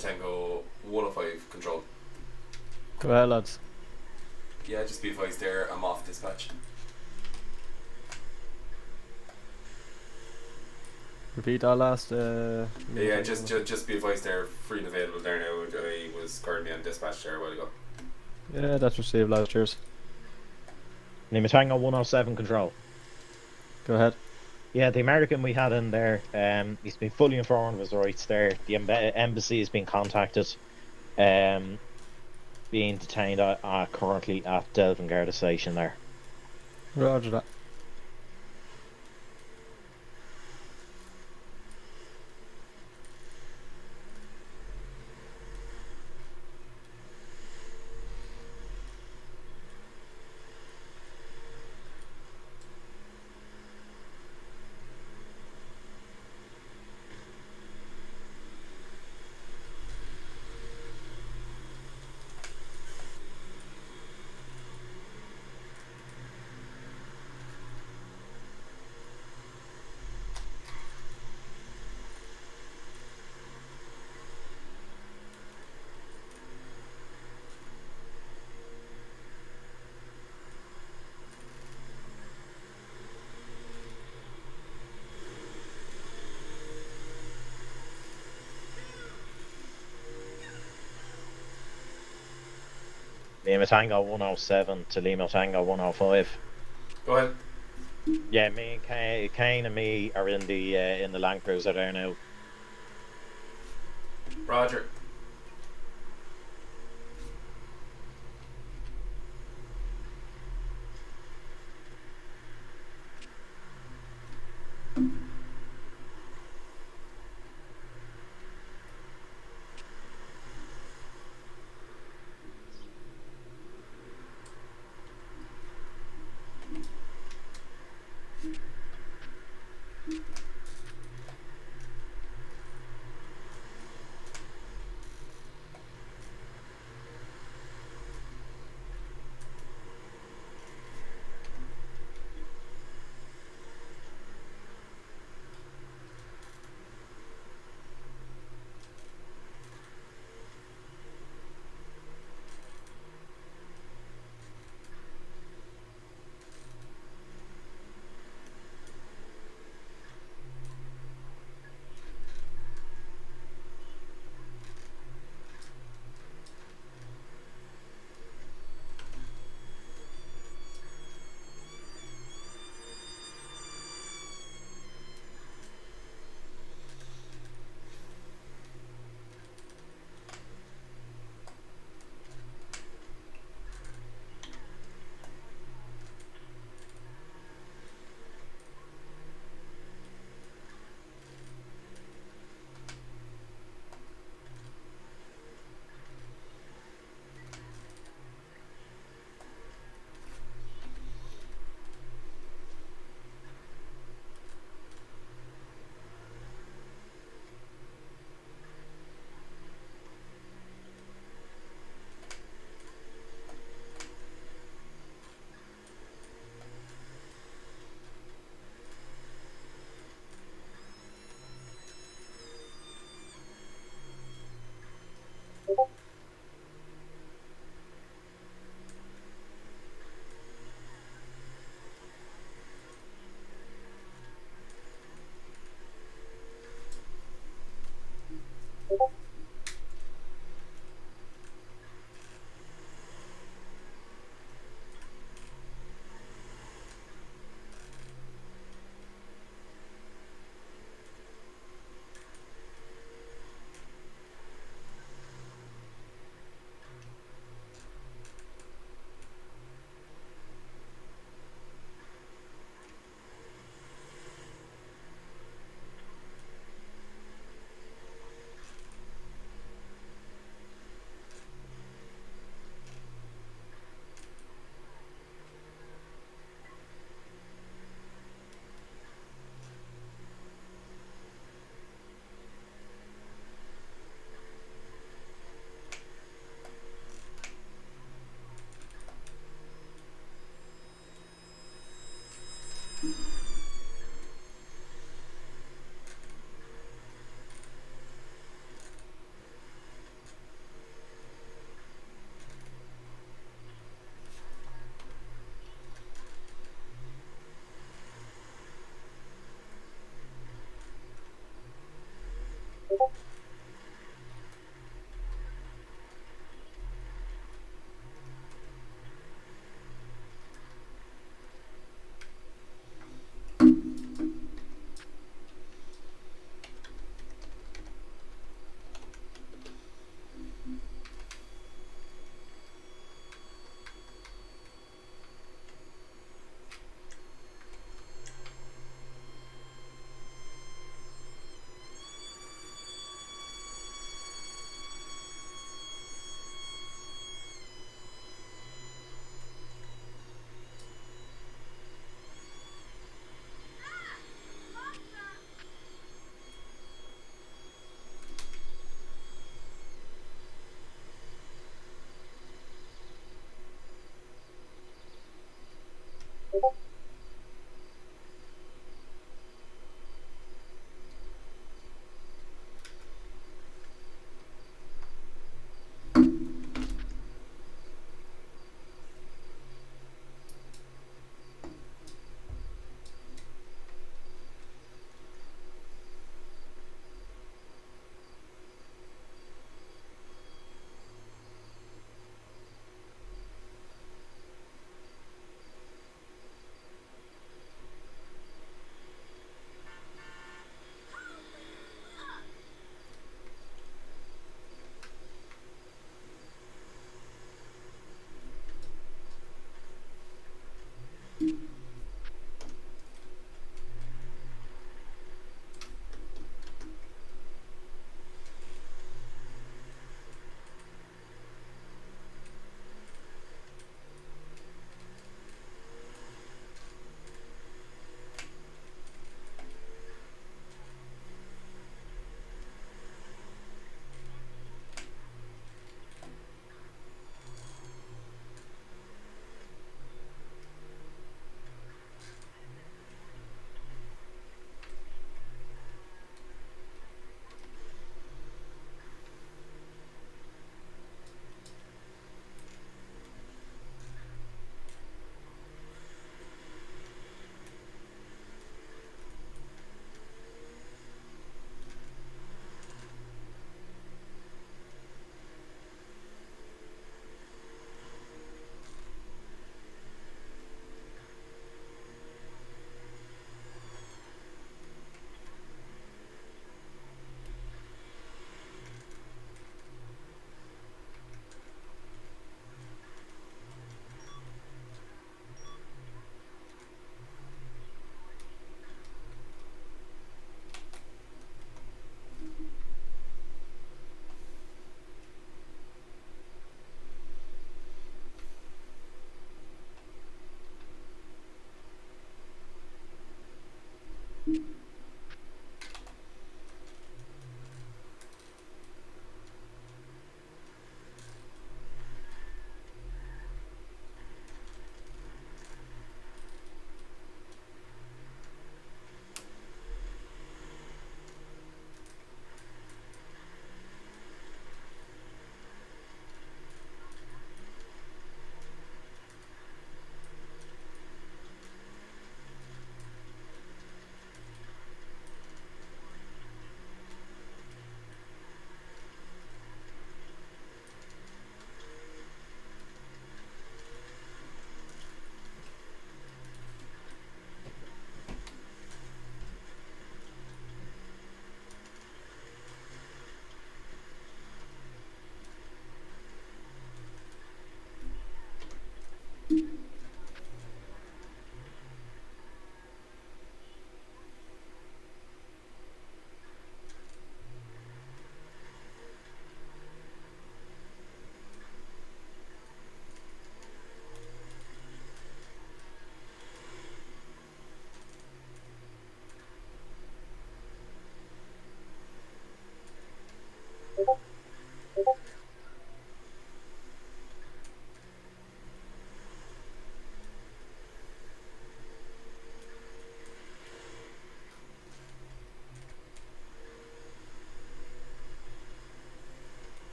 Tango 105 control. Go ahead, lads. Yeah, just be advised there, I'm off dispatch. Repeat that last. Yeah, just be advised there, free and available there now. I was currently on dispatch there a while ago. Yeah, that's received, lads. Cheers. Lima Tango 107 control. Go ahead. Yeah, the American we had in there, he's been fully informed of his rights there. The embassy has been contacted, being detained currently at Delvin Garda station there. Roger that. Lima Tango 107 to Lima Tango 105. Go ahead. Yeah, me and Kane and me are in the Land Cruiser there now. Roger.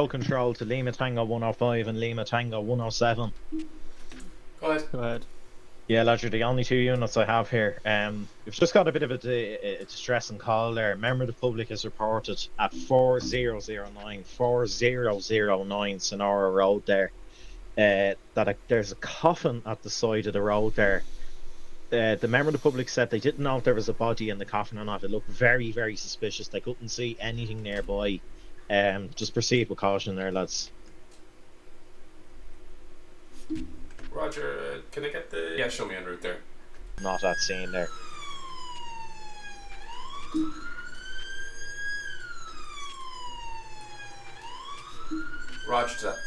Control to Lima Tango 105 and Lima Tango 107. Go ahead. Go ahead. Yeah, lads, you're the only two units I have here. We've just got a bit of a distressing call there. Member of the public has reported at 4009 Sonora Road there that there's a coffin at the side of the road there. The member of the public said they didn't know if there was a body in the coffin or not. It looked very, very suspicious. They couldn't see anything nearby. Just proceed with caution there, lads. Roger, can I get the... Yeah, show me en route there. Not that scene there. Roger to that.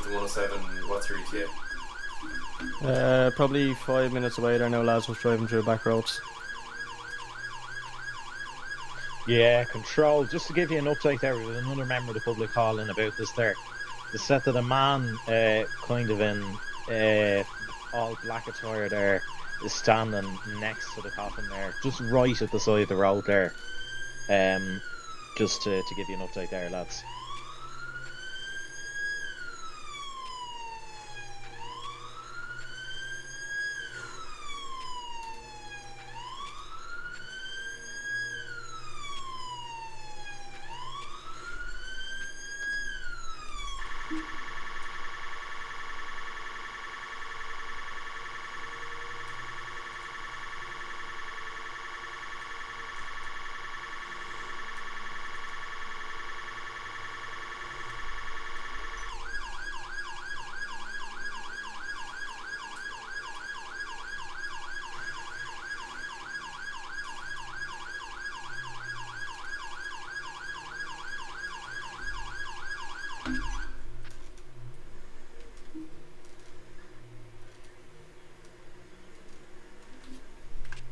to 107, what's your ETA? Probably 5 minutes away there now, lads. Was driving through back roads. Yeah, control. Just to give you an update there, we have another member of the public calling about this there. They said that a man kind of in all black attire there is standing next to the coffin there, just right at the side of the road there. Just to give you an update there, lads.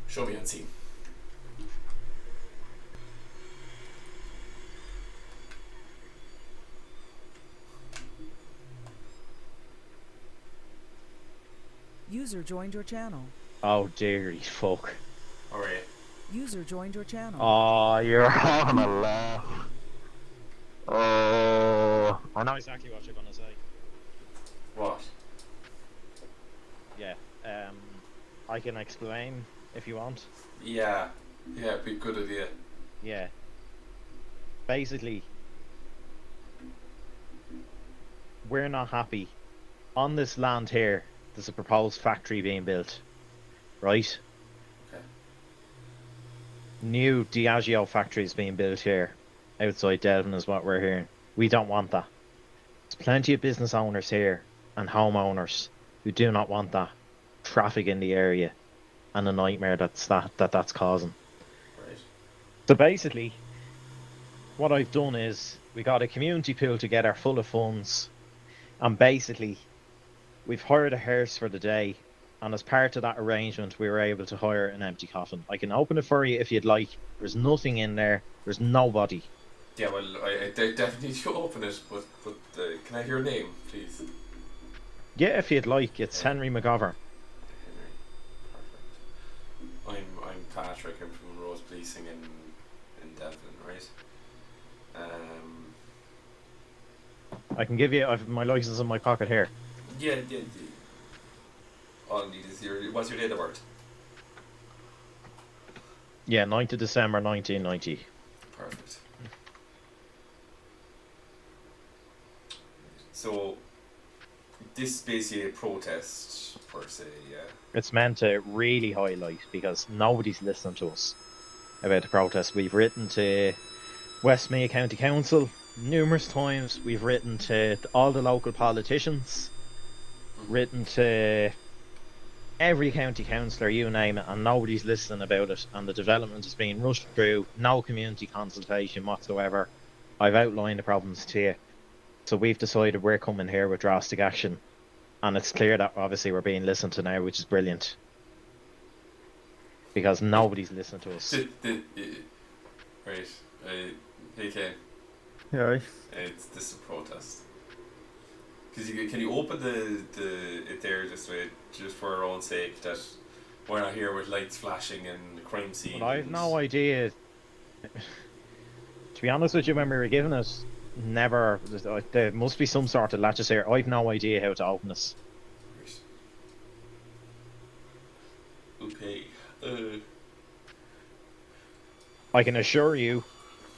Show me on scene. User joined your channel. Oh dear, fuck. Alright. User joined your channel. Oh, you're having a laugh. Oh, I know exactly what you're gonna say. What? Yeah. I can explain if you want. Yeah. Yeah, be a good idea. Yeah. Basically, we're not happy. On this land here, there's a proposed factory being built. Right? Okay. New Diageo factories being built here. Outside Delvin is what we're hearing. We don't want that. There's plenty of business owners here and homeowners who do not want that traffic in the area. and the nightmare that's causing. Right. So basically, what I've done is we got a community pool together full of funds, and basically we've hired a hearse for the day. And as part of that arrangement, we were able to hire an empty coffin. I can open it for you if you'd like. There's nothing in there. There's nobody. Yeah, well, I definitely need to open it, but can I hear your name, please? Yeah, if you'd like. It's Yeah. Henry McGovern. Henry. Perfect. I'm Patrick. I'm from Rose Policing in Delvin, right? I can give you my license in my pocket here. Yeah. All I need is what's your date of birth? Yeah, 9th of December 1990. Perfect. So, this is basically a protest, per se, yeah. It's meant to really highlight, because nobody's listening to us about the protest. We've written to Westmeath County Council numerous times. We've written to all the local politicians, written to every county councillor, you name it, and nobody's listening about it. And the development is being rushed through, no community consultation whatsoever. I've outlined the problems to you. So we've decided we're coming here with drastic action. And it's clear that obviously we're being listened to now, which is brilliant. Because nobody's listening to us. Right. Hey, Ken. Yeah, right. This is a protest. Can you open it there just for our own sake, that we're not here with lights flashing and the crime scene? Well, I have no idea. To be honest with you, when we were given it, there must be some sort of latches here. I've no idea how to open this. Okay. I can assure you.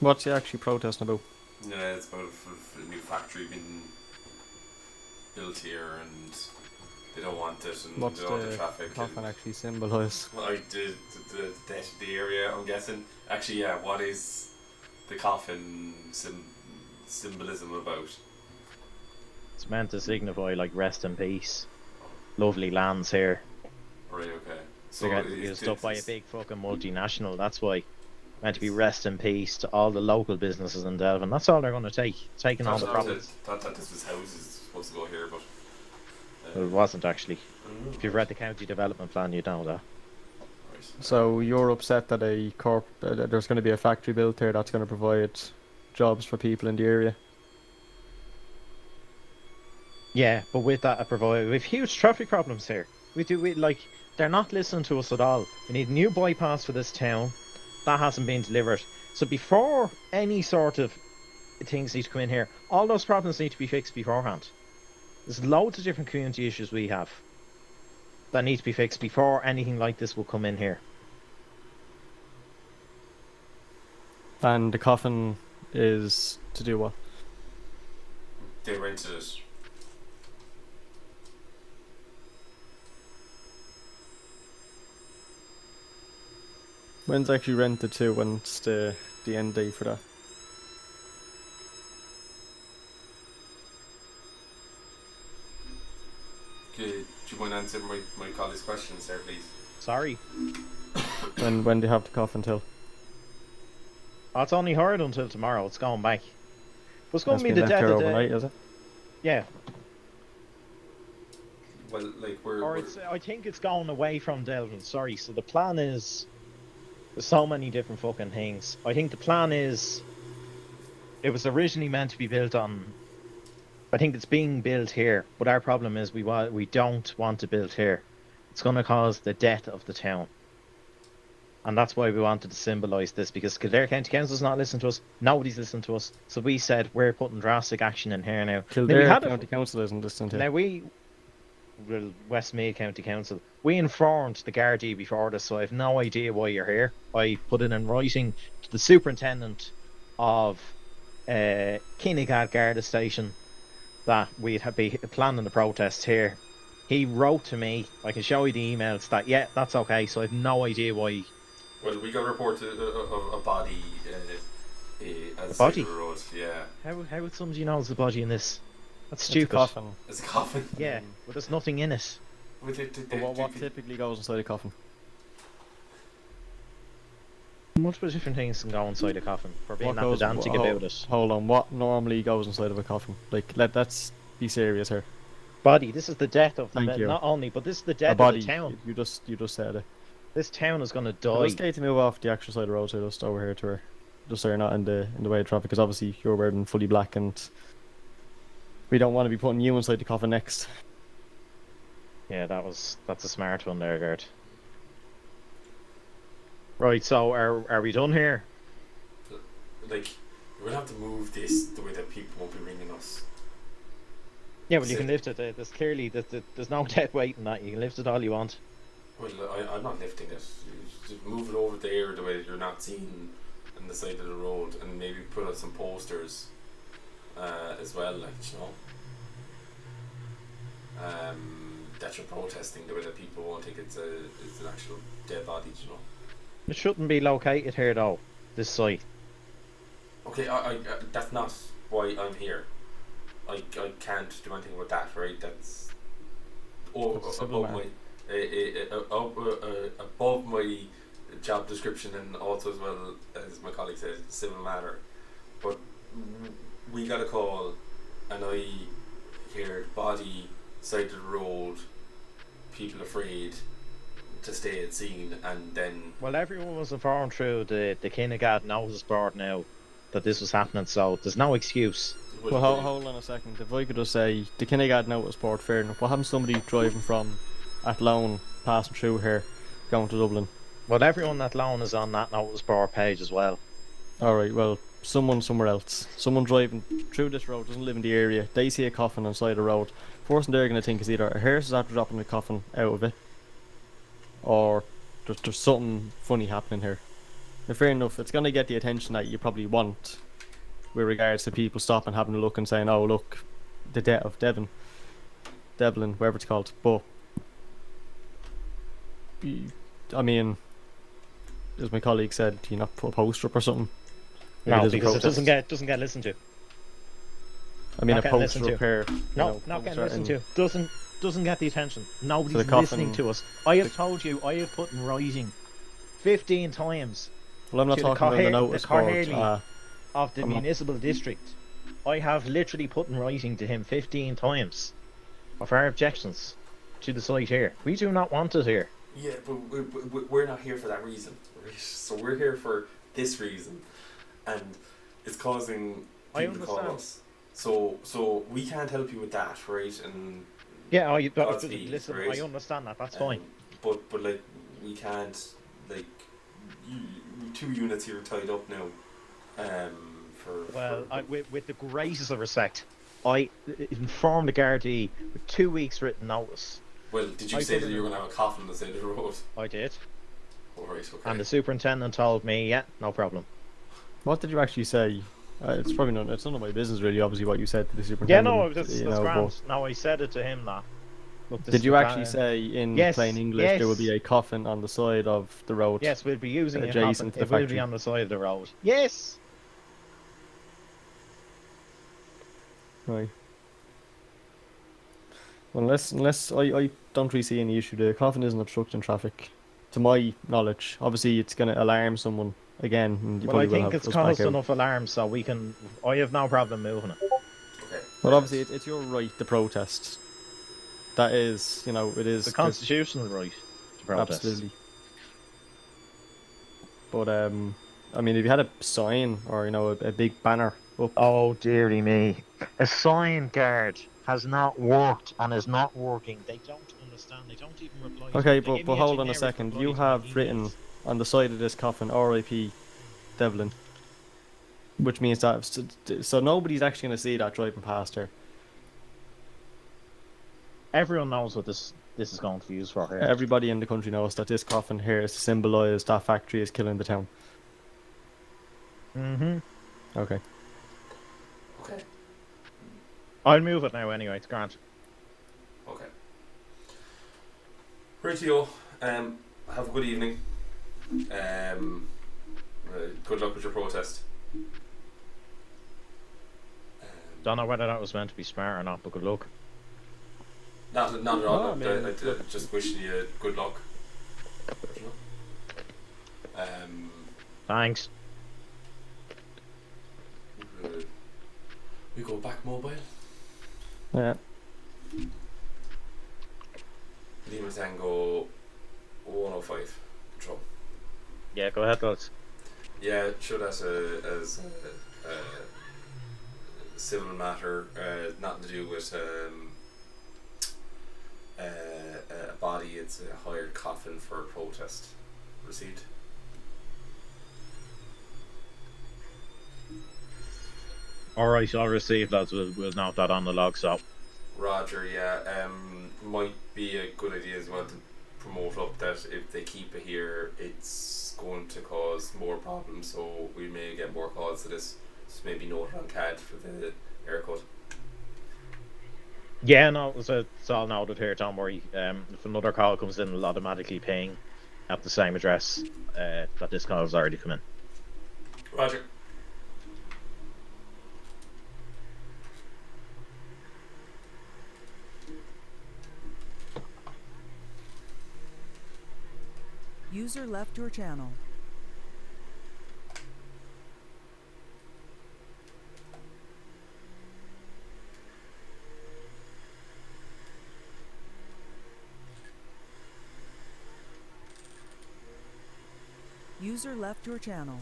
What's he actually protesting about? Yeah, it's about a new factory being built here, and they don't want it, and What's they don't want the the traffic. coffin actually symbolise? Well, the death of the area, I'm guessing. Actually, yeah, what is the coffin symbolism about? It's meant to signify, like, rest in peace. Lovely lands here. Right, okay. They're going to be used up by a big fucking multinational, that's why. Meant to be rest in peace to all the local businesses in Delvin. That's all they're going to take. Taking all the profits. Thought that this was houses supposed to go here, but... Well, it wasn't actually. If you've read the county development plan, you know that. Right. So you're upset that there's going to be a factory built there that's going to provide jobs for people in the area? Yeah, but with that, we have huge traffic problems here. They're not listening to us at all. We need a new bypass for this town. That hasn't been delivered. So before any sort of things need to come in here, all those problems need to be fixed beforehand. There's loads of different community issues we have that need to be fixed before anything like this will come in here. And the coffin is to do what? They rented it. When's actually rented to? When's the end date for that? Okay, do you mind answering my colleague's questions there, please? Sorry. When do you have the coffin till? Oh, it's only hired until tomorrow. It's going back. But it's going to be been the left death there of the... overnight, is it? Yeah. Well, like I think it's going away from Delvin. Sorry. So the plan is... There's so many different fucking things. I think the plan is... It was originally meant to be built on... I think it's being built here. But our problem is we don't want to build here. It's going to cause the death of the town. And that's why we wanted to symbolise this, because Kildare County Council's not listening to us. Nobody's listening to us. So we said we're putting drastic action in here now. Kildare County Council isn't listening to you. Now Westmeath County Council, we informed the Garda before this, so I have no idea why you're here. I put it in writing to the superintendent of Kinnegad Garda Station that we'd be planning the protest here. He wrote to me, I can show you the emails, that yeah, that's okay, so I have no idea why. Well, we got a report of a body as a body? the road. Yeah. How would somebody know there's a body in this? That's It's a stupid. coffin. It's a coffin. Yeah, but there's nothing in it. What typically goes inside a coffin? Multiple different things can go inside a coffin. For being What that goes? pedantic about it. Hold on. What normally goes inside of a coffin? Like, let's be serious here. Body. This is the death of Thank you. not only, but this is the A death of body. the town. You just said it. This town is gonna So die. let's get to move off the actual side of the road, so just over here to her, just so you're not in the way of traffic. Because obviously you're wearing fully black, and we don't want to be putting you inside the coffin next. Yeah, that's a smart one there, Gert. Right, so are we done here? Like, we'll have to move this the way that people won't be ringing us. Yeah, well, you can lift it. There's clearly there's no dead weight in that. You can lift it all you want. Well, I'm not lifting it. You just move it over there the way that you're not seen on the side of the road, and maybe put up some posters as well, like, you know, that you're protesting the way that people won't think it's an actual dead body, you know. It shouldn't be located here though. This site. Okay, I that's not why I'm here. I can't do anything about that, right? That's above my above my job description, and also, as well as my colleague said, civil matter. But we got a call, and I heard body side of the road, people afraid to stay at scene, and then Well, everyone was informed through the kindergarten notice board now that this was happening, so there's no excuse. Well, hold on a second. If I could just say, the kindergarten notice board, fair enough. What happens to somebody driving from Athlone, passing through here, going to Dublin? Well, everyone that loan is on that notice board page as well. Alright, well, someone somewhere else. Someone driving through this road, doesn't live in the area, they see a coffin on the side of the road. First thing they're going to think is either a hearse is after dropping the coffin out of it, or there's something funny happening here. Now, fair enough, it's going to get the attention that you probably want, with regards to people stopping, having a look and saying, oh look, the death of Devlin, whatever it's called. But I mean, as my colleague said, you not put a poster up or something? No, because it doesn't get listened to. I mean, not a poster up here. No, not getting listened to. Doesn't get the attention. Nobody's coffin, listening to us. I have told you, I have put in writing 15 times. Well, I'm not talking about the notice board. Of the municipal district. I have literally put in writing to him 15 times of our objections to the site here. We do not want it here. Yeah, but we're not here for that reason. So we're here for this reason, and it's causing people to call us. So we can't help you with that, right? And yeah, listen, right? I understand that. That's fine. But like, we can't, like, two units here tied up now. With the greatest of respect, I informed the Gardaí with 2 weeks written notice. Well, did you say that you were going to have a coffin on the side of the road? I did. Alright, okay. And the superintendent told me, yeah, no problem. What did you actually say? It's probably not. It's none of my business, really. Obviously, what you said to the Yeah, superintendent. no, that's grand. No, I said it to him. That. Look, did you actually say in plain English there will be a coffin on the side of the road? Yes, we'll be using a adjacent coffin. to the It will be on the side of the road. Yes. Right. Unless I don't really see any issue. The coffin isn't obstructing traffic, to my knowledge. Obviously, it's going to alarm someone again. And you well, I probably will think have it's us back caused out. enough alarm, so we can. I have no problem moving it. Okay. But obviously, it's your right to protest. That is, you know, it is the constitutional right to protest. Absolutely. But I mean, if you had a sign or, you know, a big banner up. Oh dearie me! A sign guard has not worked and is not working. They don't understand. They don't even reply. Okay, but hold on a second. You have written on the side of this coffin, R.I.P. Devlin, which means that so nobody's actually going to see that driving past here. Everyone knows what this is going to be used for here. Everybody in the country knows that this coffin here is to symbolise that factory is killing the town. Mm-hmm. Okay. Okay. I'll move it now anyway, it's grand. Okay. Rightio, have a good evening. Good luck with your protest. Don't know whether that was meant to be smart or not, but good luck. Not at all. I mean, just wishing you good luck. Thanks. We go back mobile. Yeah. Lima Tango 105. Control. Yeah, go ahead, lads. Yeah, show that as a civil matter, nothing to do with a body. It's a hired coffin for a protest. Received. Alright, I'll receive that. We'll note that on the log, so. Roger, yeah. Might be a good idea as well to promote up that if they keep it here, it's going to cause more problems, so we may get more calls to this. Just maybe note on CAD for the haircut. Yeah, no, it's all noted here, don't worry. If another call comes in, it'll automatically ping at the same address that this call has already come in. Roger. User left your channel. User left your channel.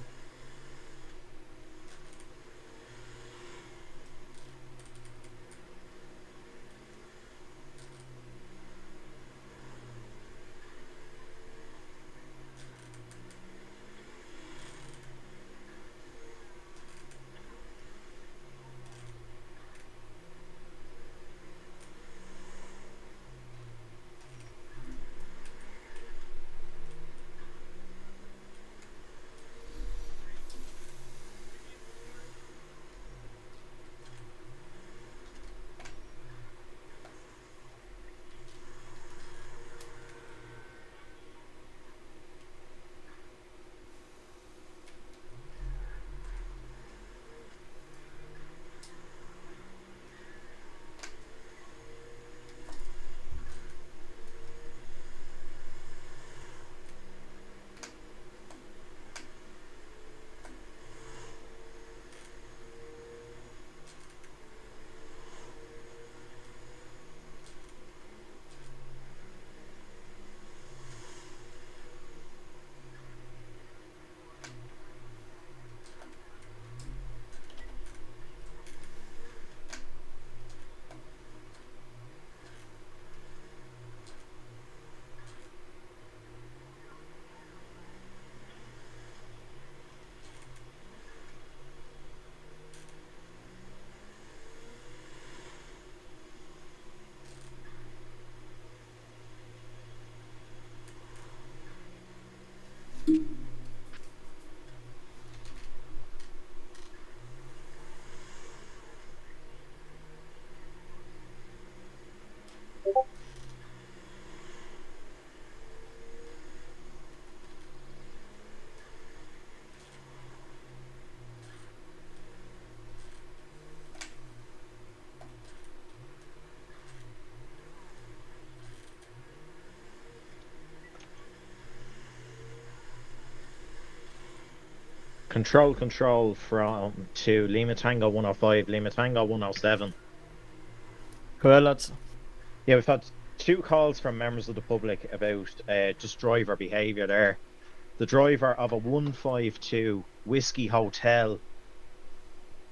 Control from to Lima Tango 105, Lima Tango 107. Go ahead, lads. Yeah, we've had 2 calls from members of the public about just driver behaviour there. The driver of a 152 Whiskey Hotel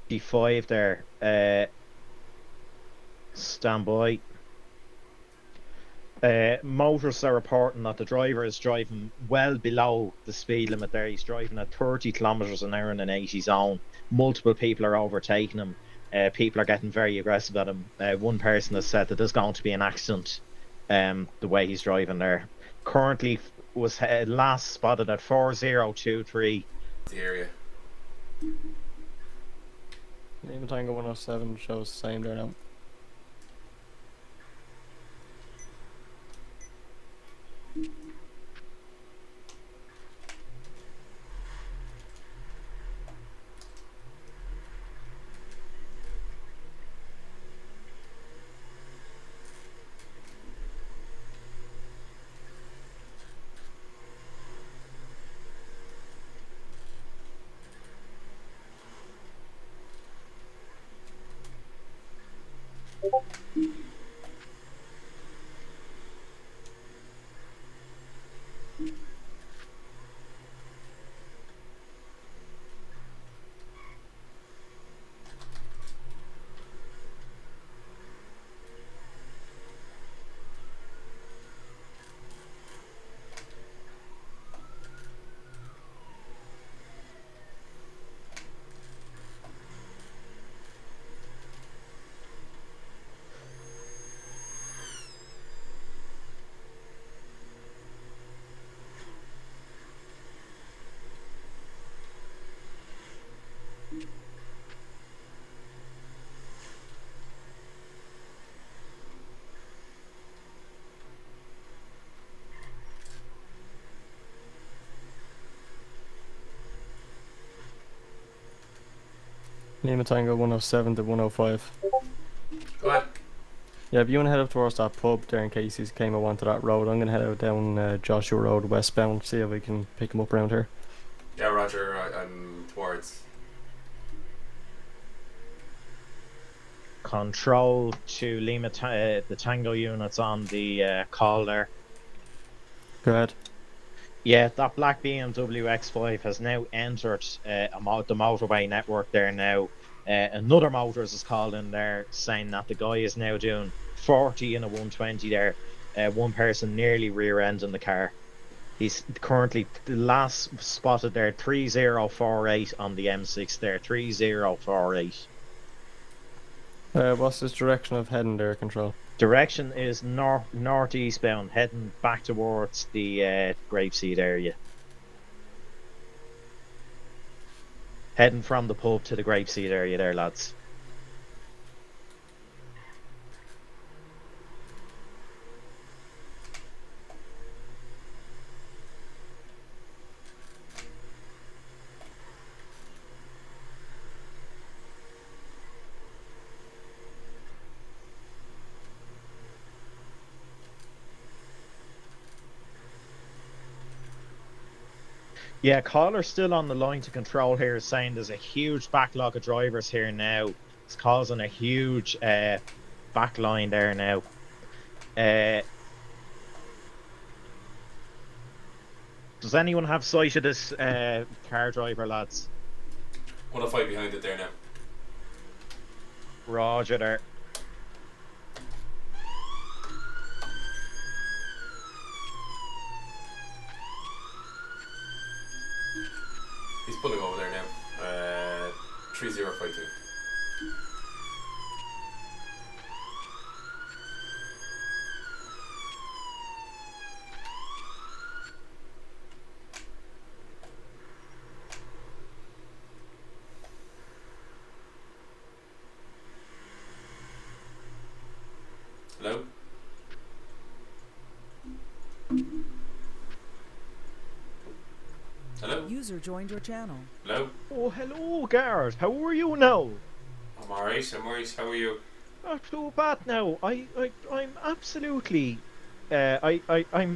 D5 there. Stand by. Motorists are reporting that the driver is driving well below the speed limit there. He's driving at 30 kilometres an hour in an 80 zone. Multiple people are overtaking him. People are getting very aggressive at him. One person has said that there's going to be an accident the way he's driving there. Currently was last spotted at 4023. The area. Lima Tango 107 shows the same there now. Lima Tango 107 to 105. Go ahead. Yeah, if you want to head up towards that pub there in case he came up onto that road, I'm going to head out down Joshua Road westbound, see if we can pick him up around here. Yeah, Roger. I'm towards. Control to Lima, the Tango units on the call there. Go ahead. Yeah, that black BMW X5 has now entered the motorway network there now. Another Motors is called in there saying that the guy is now doing 40 in a 120 there. One person nearly rear-ending the car. He's currently the last spotted there, 3048 on the M6 there, 3048. What's his direction of heading there, Control? Direction is northeast bound, heading back towards the Grapeseed area. Heading from the pub to the Grapeseed area there, lads. Yeah, caller's still on the line to control here, saying there's a huge backlog of drivers here now. It's causing a huge backline there now. Does anyone have sight of this car driver, lads? 105 behind it there now. Roger there. He's pulling over there now. 3052. Hello? Hello? User joined your channel. Hello? Oh, hello, Garda. How are you now? I'm alright, how are you? Not too bad now. I'm absolutely. I'm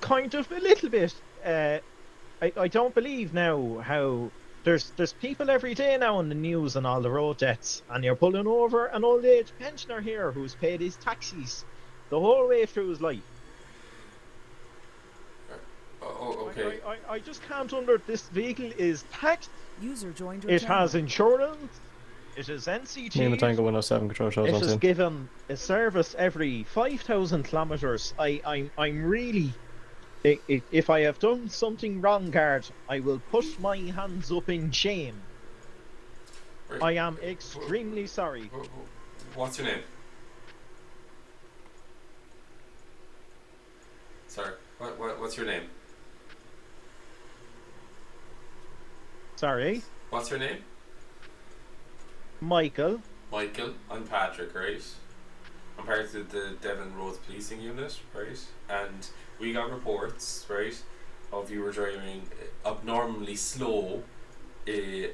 kind of a little bit. I don't believe now how there's people every day now on the news and all the road deaths, and you're pulling over an old age pensioner here who's paid his taxis the whole way through his life. Oh, okay. I just can't under. This vehicle is taxed. User joined your It channel. has insurance. It is NCT. Lima Tango 107, Control shows It on is scene. given a service every 5,000 kilometers. I'm really. If I have done something wrong, Guard, I will push my hands up in shame. Right. I am extremely sorry. What's your name? Sorry. What's your name? Sorry, What's your name? Michael. Michael. I'm Patrick, right? I'm part of the Devon Roads Policing Unit, right? And we got reports, right, of you were driving abnormally slow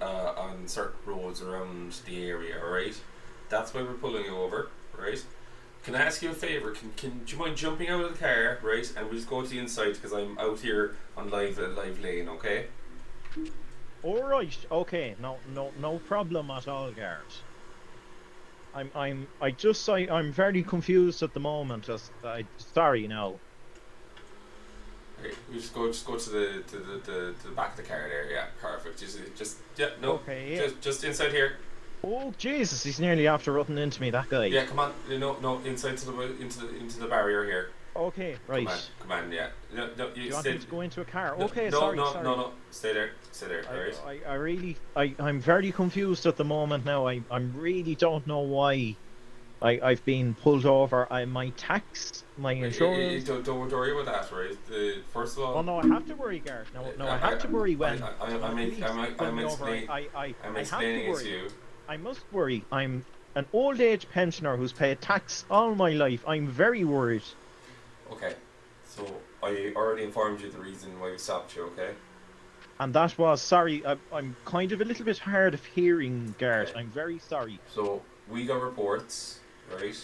on certain roads around the area, right? That's why we're pulling you over, right? Can I ask you a favour? Do you mind jumping out of the car, right? And we'll just go to the inside because I'm out here on live lane, okay? All right, okay, no problem at all, Guard. I'm very confused at the moment. Sorry, no. Okay, we just go to the back of the car there. Yeah, perfect. Just yeah, no, Okay, yeah. just inside here. Oh Jesus, he's nearly after running into me, that guy. Yeah, come on. No, inside to into the barrier here. Okay, right. Come on, yeah. No, Do you want me to go into a car? No, Okay, no, sorry. no. Stay there. Alright. I really, I'm very confused at the moment now. I'm really don't know why I've been pulled over. My tax, my insurance. Don't worry about that, right? First of all. Oh no, I have to worry, Gareth. No, I have to worry when I'm explaining I have to it worry. to you. I must worry. I'm an old age pensioner who's paid tax all my life. I'm very worried. Okay, so I already informed you the reason why we stopped you, okay? And that was, sorry, I'm kind of a little bit hard of hearing, Gareth. Okay. I'm very sorry. So we got reports, right,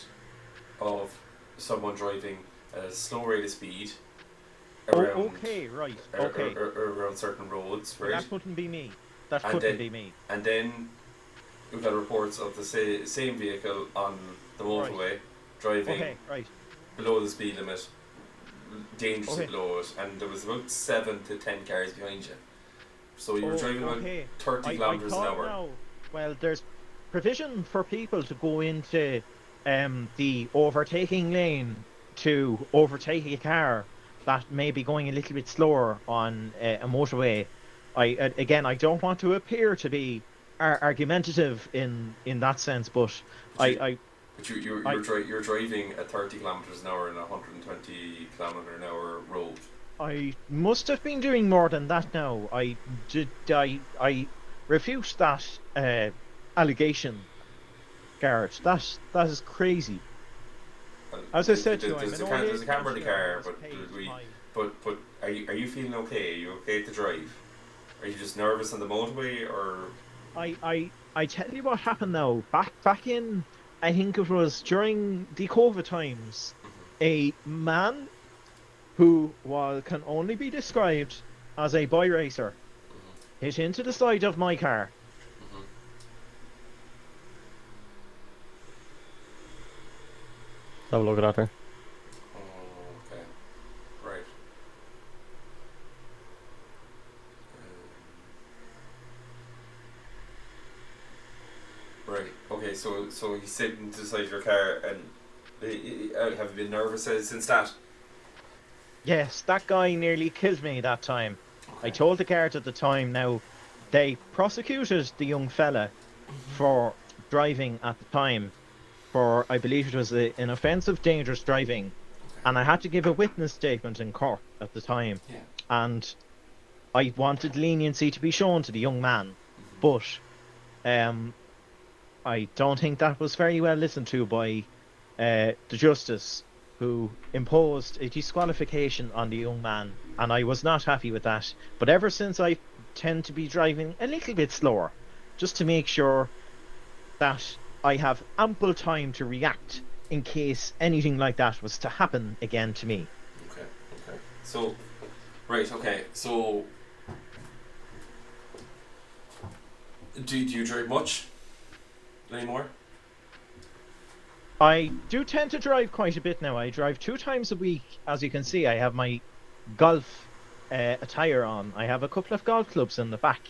of someone driving at a slow rate of speed around, Okay, right. Okay. around certain roads, right? That couldn't be me. That couldn't be me. And then we got reports of the same vehicle on the motorway driving below the speed limit, dangerously below it, and there was about 7 to 10 cars behind you. So you were driving about 30 kilometers an hour. Now, well, there's provision for people to go into the overtaking lane to overtake a car that may be going a little bit slower on a motorway. I don't want to appear to be argumentative in that sense, but you're driving at 30 kilometers an hour in a 120 kilometer an hour road. I must have been doing more than that now. I refute that allegation, Garrett. That is crazy. As I said to you, there's a camera in the car, but are you feeling okay? Are you okay to drive? Are you just nervous on the motorway, or? I tell you what happened now. Back in, I think it was during the COVID times, a man who can only be described as a boy racer hit into the side of my car. Have a look at that there. Oh, okay. Right. Right. Okay. So he's sitting to the side of your car, and have you been nervous since that? Yes, that guy nearly killed me that time. Okay. I told the guard at the time. Now, they prosecuted the young fella for driving at the time for, I believe it was an offence of dangerous driving, and I had to give a witness statement in court at the time. Yeah. And I wanted leniency to be shown to the young man, but I don't think that was very well listened to by the justice, who imposed a disqualification on the young man, and I was not happy with that. But ever since, I tend to be driving a little bit slower, just to make sure that I have ample time to react in case anything like that was to happen again to me. Okay. So, right. Okay. So, do you drive much anymore? I do tend to drive quite a bit now. I drive 2 times a week. As you can see, I have my golf attire on. I have a couple of golf clubs in the back.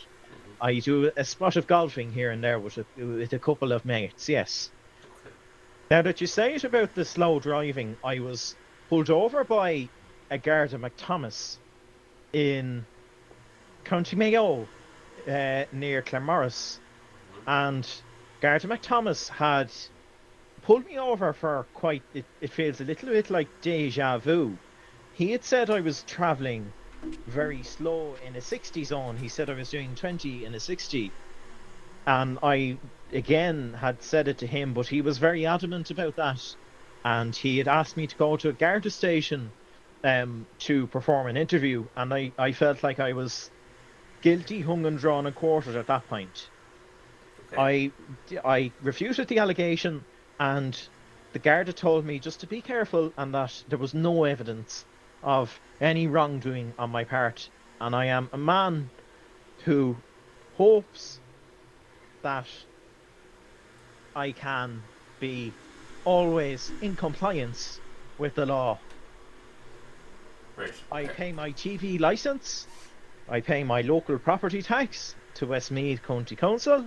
I do a spot of golfing here and there with a couple of mates, yes. Okay. Now that you say it about the slow driving, I was pulled over by a Garda McThomas in County Mayo, near Claremorris. And Garda McThomas had pulled me over for it feels a little bit like deja vu. He had said I was travelling very slow in a 60 zone. He said I was doing 20 in a 60. And I, again, had said it to him, but he was very adamant about that. And he had asked me to go to a Garda station to perform an interview. And I felt like I was guilty, hung and drawn and quartered at that point. Okay. I refuted the allegation, and the Garda told me just to be careful and that there was no evidence of any wrongdoing on my part. And I am a man who hopes that I can be always in compliance with the law. Right. I Okay. pay my TV license. I pay my local property tax to Westmeath County Council.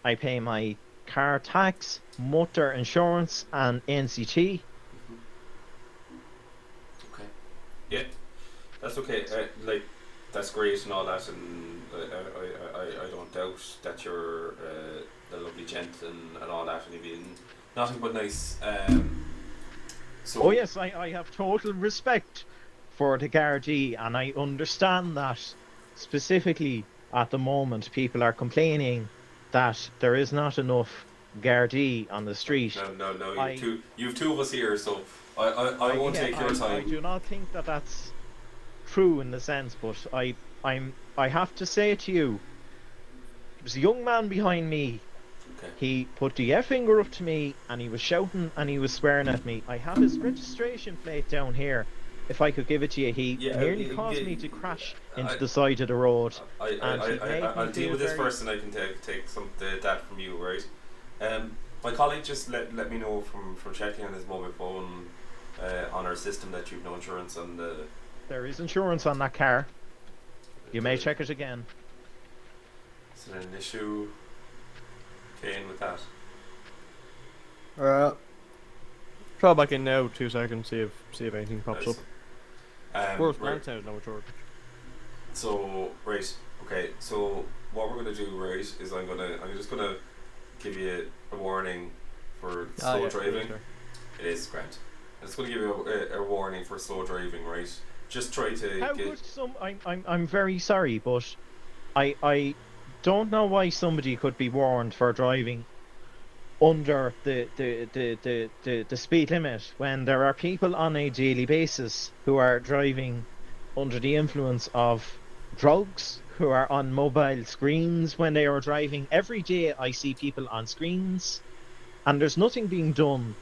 I pay my car tax, motor insurance, and NCT. Okay. Yeah, that's okay. Like, that's great and all that, and I don't doubt that you're a lovely gent and all that, and you've been nothing but nice. So. Oh yes, I have total respect for the Gardaí, and I understand that specifically at the moment people are complaining that there is not enough Gardaí on the street. No. I You've two of us here, so I won't take your I time. do not think that that's true in the sense, but I have to say to you, there was a young man behind me. Okay. He put the F finger up to me and he was shouting and he was swearing at me. I have his registration plate down here. If I could give it to you, he Yeah. nearly caused me to crash into I the side of the road. And he made I'll me deal feel with this very... first, and I can take some that from you, right? My colleague just let me know from checking on his mobile phone on our system that you've no insurance on the. There is insurance on that car. You may check it again. Is there an issue, Kane, with that? Try back in now, 2 seconds, see if anything pops Nice. up. Worst Right. glance out, no insurance. So right, okay. So what we're gonna do, right, is I'm just gonna give you a warning for slow driving. Sure. It is Grant. I'm just gonna give you a warning for slow driving, right? Just try to How get. could some... I'm very sorry, but I don't know why somebody could be warned for driving under the speed limit when there are people on a daily basis who are driving under the influence of drugs, who are on mobile screens when they are driving. Every day I see people on screens, and there's nothing being done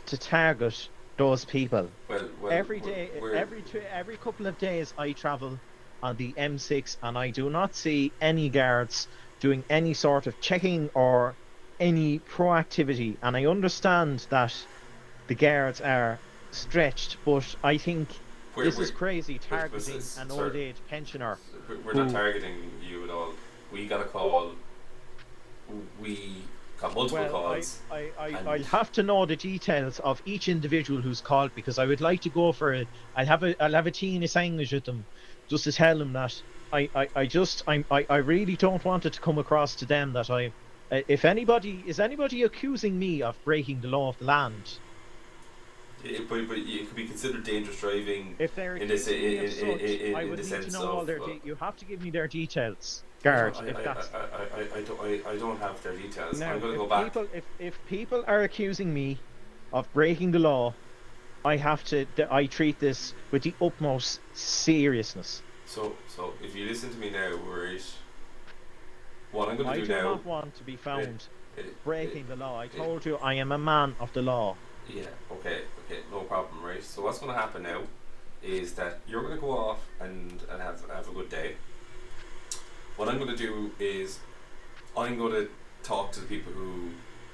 to target those people. Well, Every day, we're- every couple of days, I travel on the M6, and I do not see any guards doing any sort of checking or any proactivity. And I understand that the guards are stretched, but I think this is crazy, targeting an old age pensioner. We're not targeting you at all. We got a call. We got multiple calls. I'll have to know the details of each individual who's called, because I would like to go for it. I'll have a teen language with them, just to tell them that I really don't want it to come across to them that if anybody accusing me of breaking the law of the land. But it could be considered dangerous driving. If they're in this, accusing me of such, I in would the need sense to know all of, their. You have to give me their details, guard. I If don't have their details. now, I'm going to if go back. if people are accusing me of breaking the law, I treat this with the utmost seriousness. So if you listen to me now, right, what I'm going I to do do now. not want to be found it- breaking the law. I told you I am a man of the law. Yeah, okay, no problem, right? So what's going to happen now is that you're going to go off and have a good day. What I'm going to do is I'm going to talk to the people who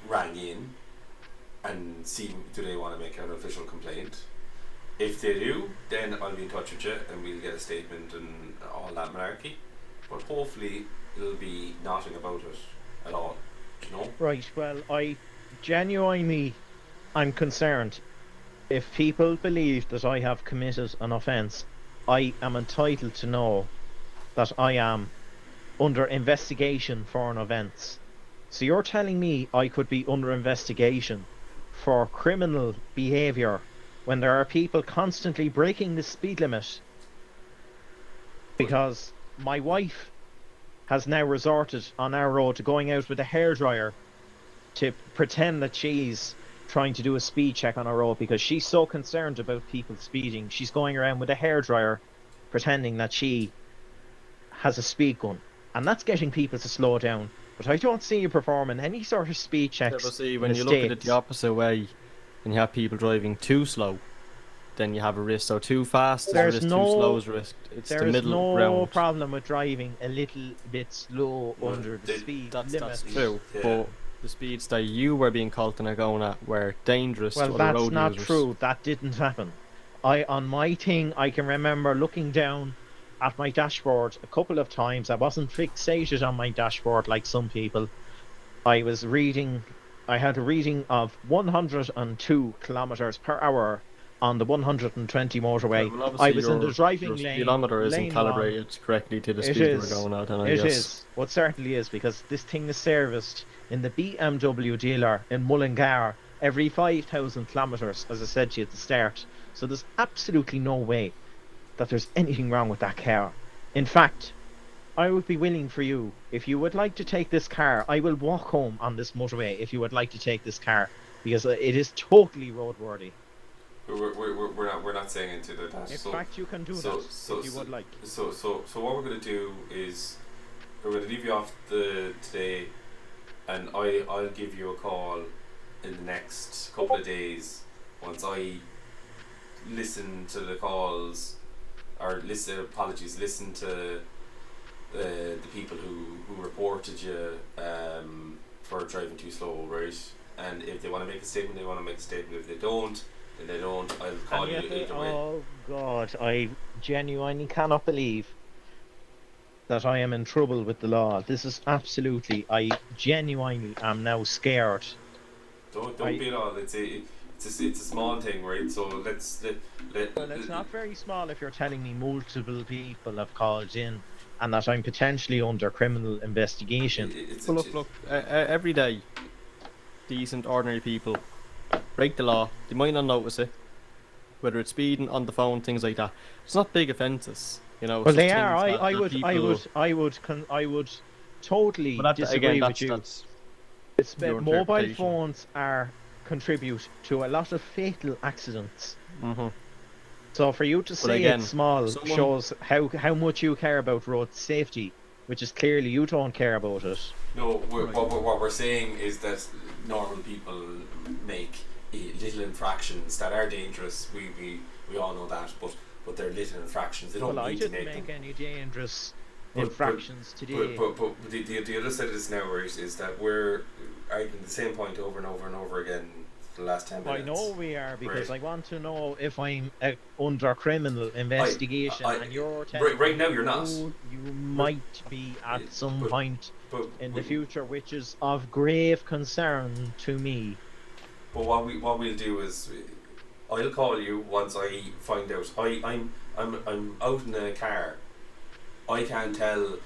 rang in and see do they want to make an official complaint. If they do, then I'll be in touch with you and we'll get a statement and all that malarkey. But hopefully it'll be nothing about it at all, you know? Right. Well, I'm concerned. If people believe that I have committed an offence, I am entitled to know that I am under investigation for an offence. So you're telling me I could be under investigation for criminal behaviour when there are people constantly breaking the speed limit? Because my wife has now resorted on our road to going out with a hairdryer to pretend that she's trying to do a speed check on our road, because she's so concerned about people speeding. She's going around with a hairdryer pretending that she has a speed gun, and that's getting people to slow down. But I don't see you performing any sort of speed checks. But see, in when the you look at it States. the opposite way, and you have people driving too slow, then you have a risk. So too fast is a risk, too slow is a risk. It's the There is middle no ground. problem with driving a little bit slow under the speed limit. That's true. Yeah. But the speeds that you were being called and are going at were dangerous to Well, other that's road not users. true. That didn't happen. on my thing, I can remember looking down at my dashboard a couple of times. I wasn't fixated on my dashboard like some people. I was reading. I had a reading of 102 kilometers per hour on the 120 motorway. Well, I obviously was in the driving your lane, speedometer isn't lane one. calibrated correctly to the It speed you were is. going at, and I It guess. is. What certainly is, because this thing is serviced in the BMW dealer in Mullingar every 5,000 kilometers, as I said to you at the start. So there's absolutely no way that there's anything wrong with that car. In fact, I would be willing for you, if you would like to take this car, I will walk home on this motorway if you would like to take this car, because it is totally roadworthy. We're not saying into that. In So fact, you can do so- that so- if you would like. so what we're gonna do is we're gonna leave you off today, and I'll give you a call in the next couple of days once I listen to the calls, or listen to the people who reported you for driving too slow, right? And if they want to make a statement, they want to make a statement. If they don't, then they don't. I'll call you either way. Oh God, I genuinely cannot believe that I am in trouble with the law. This is absolutely. I genuinely am now scared. Don't I- be at all. It's a small thing, right? So let's let. Well, it's not very small if you're telling me multiple people have called in and that I'm potentially under criminal investigation. Well, look. Every day, decent, ordinary people break the law. They might not notice it, whether it's speeding on the phone, things like that. It's not big offences, you know. It's Well, just they are. things that I would totally But disagree with you. that's your Mobile interpretation. phones contribute to a lot of fatal accidents. Mm-hmm. So for you to say again, it's small someone- shows how much you care about road safety, which is clearly you don't care about it. No, what we're saying is that normal people make little infractions that are dangerous. We all know that, but they're little infractions. They don't Well, I need to didn't make make them. any dangerous But- infractions today. But the other side of this now, right, is that we're arguing the same point over and over and over again for the last 10 I minutes. know we are, because Right. I want to know if I'm under criminal investigation, and you're telling right me now you're not. you might be at some but- point But in the future, which is of grave concern to me. But what we'll do is, I'll call you once I find out. I'm out in a car. I can't tell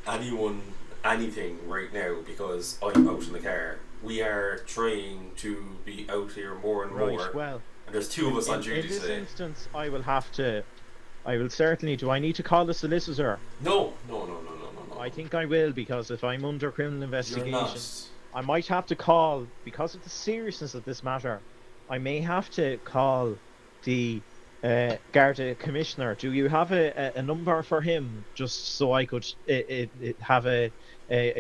anyone anything right now because I'm out in the car. We are trying to be out here more and more, Right, well, and there's two of us on in duty this today. instance, I will certainly, do I need to call the solicitor? No. I think I will, because if I'm under criminal You're investigation, not. I might have to call, because of the seriousness of this matter, I may have to call the Garda commissioner. Do you have a number for him, just so I could have a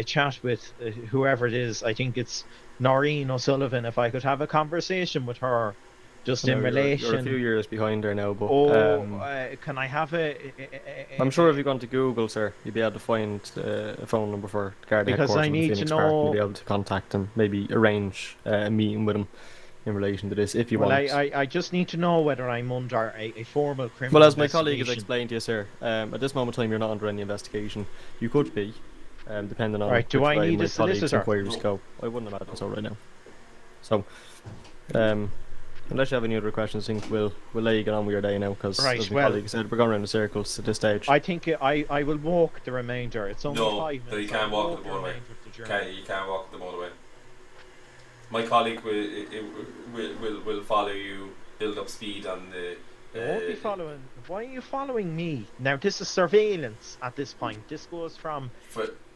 chat with whoever it is? I think it's Noreen O'Sullivan. If I could have a conversation with her, just in relation. You're a few years behind there now, but Can I have I'm sure if you're going to Google, sir, you'll be able to find a phone number for Garda Because headquarters I in need to Phoenix Park. You'll be know- able to contact them, maybe arrange a meeting with them in relation to this if you Well, want. I just need to know whether I'm under a formal criminal Well, as my colleague has investigation. explained to you, sir, at this moment in time you're not under any investigation. You could be, depending on Right, do which I way need my a colleague's solicitor? inquiries go. I wouldn't imagine so right now. So, unless you have any other questions, I think we'll let you get on with your day now, because Right, as my well- colleague said, we're going around in circles at this stage. I think I will walk the remainder. It's only No, 5 that you minutes. can't I'll walk the motorway. remainder of the journey. You can't walk the motorway. My colleague will follow you, build up speed on the. I won't be following. Why are you following me? Now, this is surveillance at this point. This goes from.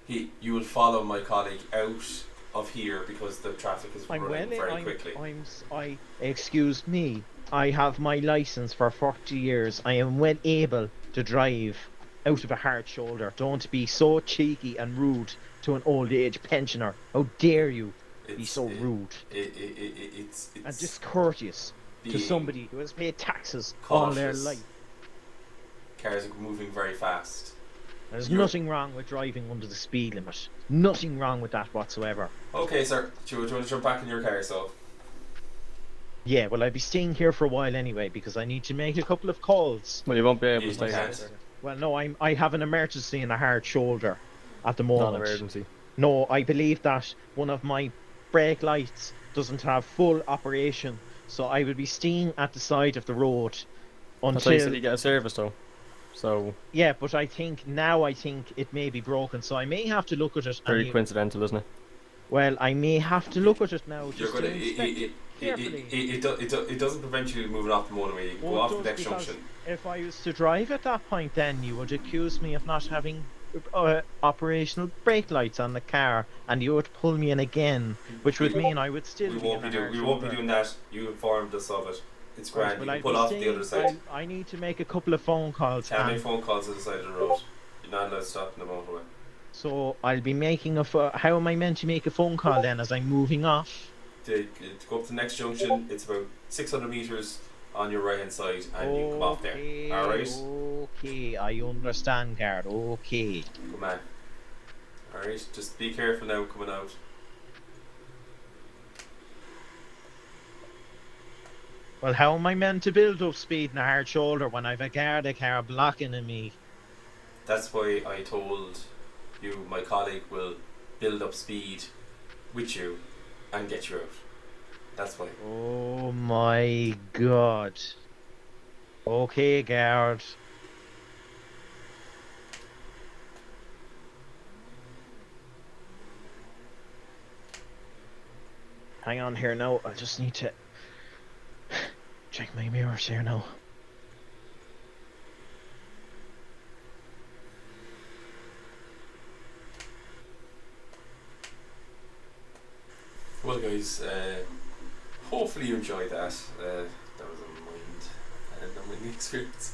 You will follow my colleague out of here because the traffic is I'm running well. very quickly. Excuse me. I have my license for 40 years. I am well able to drive out of a hard shoulder. Don't be so cheeky and rude to an old age pensioner. How dare you be so rude It's and discourteous to being somebody who has paid taxes all their cautious. life. Cars are moving very fast. There's You're- nothing wrong with driving under the speed limit. Nothing wrong with that whatsoever. Okay, sir. Do you want to jump back in your car, so? Yeah, well, I'll be staying here for a while anyway because I need to make a couple of calls. Well, you won't be able You to stay here. can't. Well, no, I have an emergency in a hard shoulder at the Not an moment. emergency. No, I believe that one of my brake lights doesn't have full operation, so I will be staying at the side of the road I thought you said until. you get a service though. So Yeah, but I think it may be broken, so I may have to look at it. very coincidental, isn't it? Well, I may have to look at it now You're just gonna. to inspect it carefully. It doesn't prevent you moving off the motorway. You can Oh, go it off the does, next because junction. if I was to drive at that point, then you would accuse me of not having operational brake lights on the car, and you would pull me in again, which would mean I would still We be won't in be a doing. hard We won't be shoulder. doing that. You informed us of it. It's Right, grand. well, You can I'll pull be off staying. the other side. I need to make a couple of phone calls, Can't make and phone calls to the side of the road. You're not allowed to stop in the motorway. so I'll be making how am I meant to make a phone call then as I'm moving off? To go up to the next junction, it's about 600 meters on your right hand side, and you can come off there. Alright? Okay, I understand, Garda. Okay. Good man. Alright, just be careful now coming out. Well, how am I meant to build up speed in a hard shoulder when I've a Garda car blocking me? That's why I told you my colleague will build up speed with you and get you out. That's why. Oh my god. Okay, guard. Hang on here now. I just need to check my mirrors here now. Well, guys, hopefully you enjoyed that. That was a mind experience.